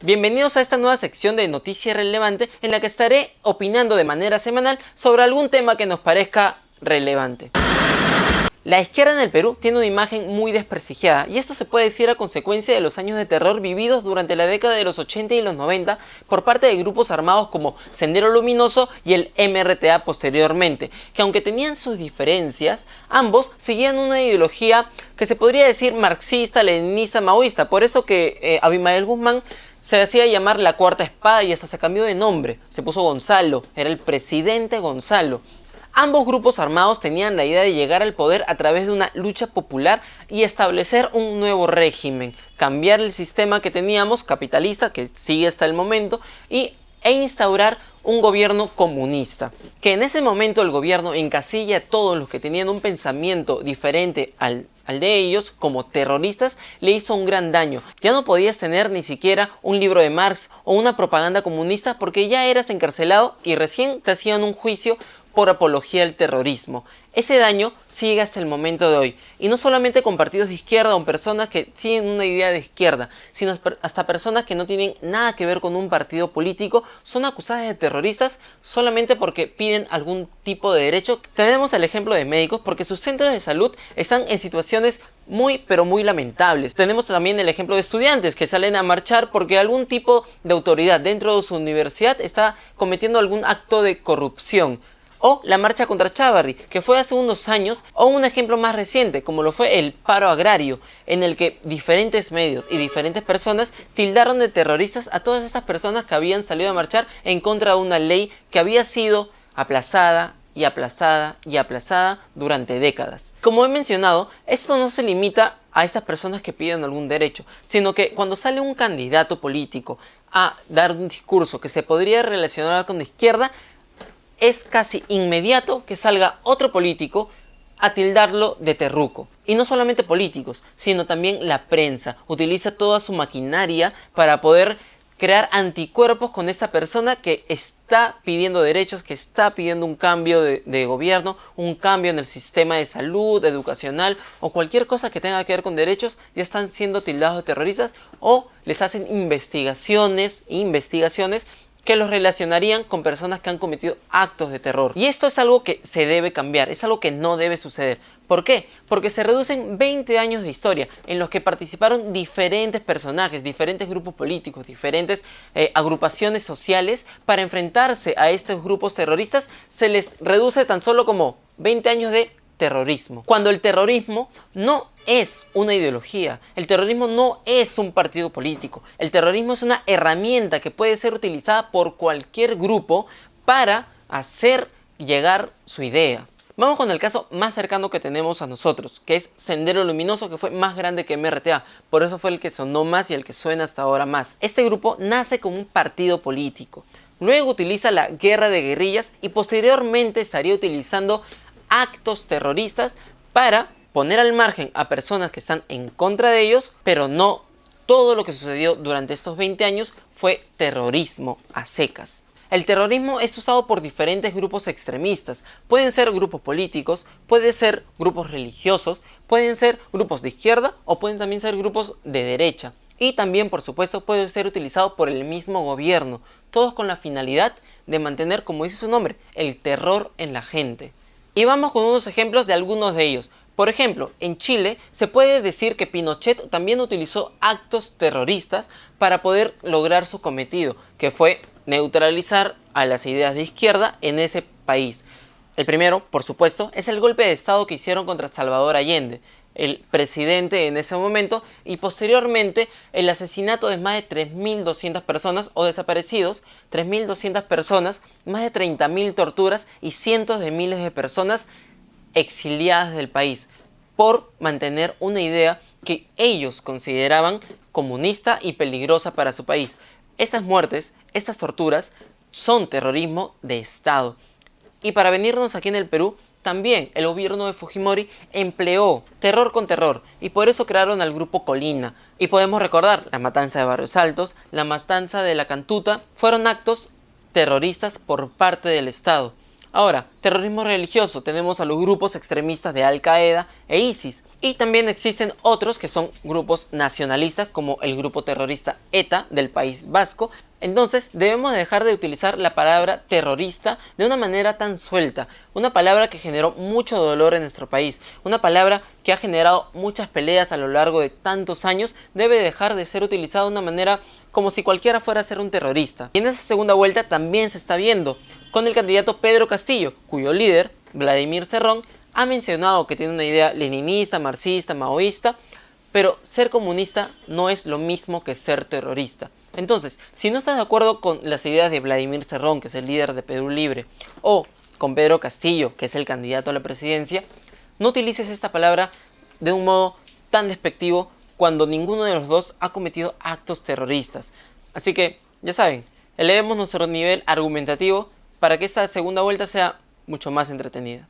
Bienvenidos a esta nueva sección de Noticias Relevante en la que estaré opinando de manera semanal sobre algún tema que nos parezca relevante. La izquierda en el Perú tiene una imagen muy desprestigiada y esto se puede decir a consecuencia de los años de terror vividos durante la década de los 80 y los 90 por parte de grupos armados como Sendero Luminoso y el MRTA posteriormente, que aunque tenían sus diferencias, ambos seguían una ideología que se podría decir marxista, leninista, maoísta. Por eso que Abimael Guzmán se hacía llamar la Cuarta Espada y hasta se cambió de nombre, se puso Gonzalo, era el presidente Gonzalo. Ambos grupos armados tenían la idea de llegar al poder a través de una lucha popular y establecer un nuevo régimen, cambiar el sistema que teníamos, capitalista, que sigue hasta el momento, e instaurar un gobierno comunista, que en ese momento el gobierno encasilla a todos los que tenían un pensamiento diferente al de ellos como terroristas, le hizo un gran daño. Ya no podías tener ni siquiera un libro de Marx o una propaganda comunista porque ya eras encarcelado y recién te hacían un juicio por apología al terrorismo. Ese daño sigue hasta el momento de hoy, y no solamente con partidos de izquierda o personas que siguen una idea de izquierda, sino hasta personas que no tienen nada que ver con un partido político son acusadas de terroristas solamente porque piden algún tipo de derecho. Tenemos el ejemplo de médicos porque sus centros de salud están en situaciones muy lamentables. Tenemos también el ejemplo de estudiantes que salen a marchar porque algún tipo de autoridad dentro de su universidad está cometiendo algún acto de corrupción. O la marcha contra Chávarri, que fue hace unos años, o un ejemplo más reciente, como lo fue el paro agrario, en el que diferentes medios y diferentes personas tildaron de terroristas a todas estas personas que habían salido a marchar en contra de una ley que había sido aplazada y aplazada y aplazada durante décadas. Como he mencionado, esto no se limita a estas personas que piden algún derecho, sino que cuando sale un candidato político a dar un discurso que se podría relacionar con la izquierda, es casi inmediato que salga otro político a tildarlo de terruco. Y no solamente políticos, sino también la prensa. Utiliza toda su maquinaria para poder crear anticuerpos con esta persona que está pidiendo derechos, que está pidiendo un cambio de gobierno, un cambio en el sistema de salud, educacional o cualquier cosa que tenga que ver con derechos. Ya están siendo tildados de terroristas o les hacen investigaciones que los relacionarían con personas que han cometido actos de terror. Y esto es algo que se debe cambiar, es algo que no debe suceder. ¿Por qué? Porque se reducen 20 años de historia en los que participaron diferentes personajes, diferentes grupos políticos, diferentes agrupaciones sociales para enfrentarse a estos grupos terroristas. Se les reduce tan solo como 20 años de terrorismo, cuando el terrorismo no es una ideología, el terrorismo no es un partido político, el terrorismo es una herramienta que puede ser utilizada por cualquier grupo para hacer llegar su idea. Vamos con el caso más cercano que tenemos a nosotros, que es Sendero Luminoso, que fue más grande que MRTA, por eso fue el que sonó más y el que suena hasta ahora más. Este grupo nace como un partido político, luego utiliza la guerra de guerrillas y posteriormente estaría utilizando actos terroristas para poner al margen a personas que están en contra de ellos, pero no todo lo que sucedió durante estos 20 años fue terrorismo a secas. El terrorismo es usado por diferentes grupos extremistas, pueden ser grupos políticos, pueden ser grupos religiosos, pueden ser grupos de izquierda o pueden también ser grupos de derecha. Y también, por supuesto, puede ser utilizado por el mismo gobierno, todos con la finalidad de mantener, como dice su nombre, el terror en la gente. Y vamos con unos ejemplos de algunos de ellos. Por ejemplo, en Chile se puede decir que Pinochet también utilizó actos terroristas para poder lograr su cometido, que fue neutralizar a las ideas de izquierda en ese país. El primero, por supuesto, es el golpe de estado que hicieron contra Salvador Allende, el presidente en ese momento, y posteriormente el asesinato de más de 3.200 personas o desaparecidos, 3.200 personas, más de 30.000 torturas y cientos de miles de personas exiliadas del país por mantener una idea que ellos consideraban comunista y peligrosa para su país. Estas muertes, estas torturas son terrorismo de Estado. Y para venirnos aquí en el Perú, también el gobierno de Fujimori empleó terror con terror y por eso crearon al grupo Colina. Y podemos recordar la matanza de Barrios Altos, la matanza de La Cantuta, fueron actos terroristas por parte del Estado. Ahora, terrorismo religioso, tenemos a los grupos extremistas de Al Qaeda e ISIS. Y también existen otros que son grupos nacionalistas, como el grupo terrorista ETA del País Vasco. Entonces debemos dejar de utilizar la palabra terrorista de una manera tan suelta, una palabra que generó mucho dolor en nuestro país, una palabra que ha generado muchas peleas a lo largo de tantos años. Debe dejar de ser utilizada de una manera como si cualquiera fuera a ser un terrorista. Y en esa segunda vuelta también se está viendo con el candidato Pedro Castillo, cuyo líder, Vladimir Cerrón, ha mencionado que tiene una idea leninista, marxista, maoísta, pero ser comunista no es lo mismo que ser terrorista. Entonces, si no estás de acuerdo con las ideas de Vladimir Cerrón, que es el líder de Perú Libre, o con Pedro Castillo, que es el candidato a la presidencia, no utilices esta palabra de un modo tan despectivo cuando ninguno de los dos ha cometido actos terroristas. Así que, ya saben, elevemos nuestro nivel argumentativo para que esta segunda vuelta sea mucho más entretenida.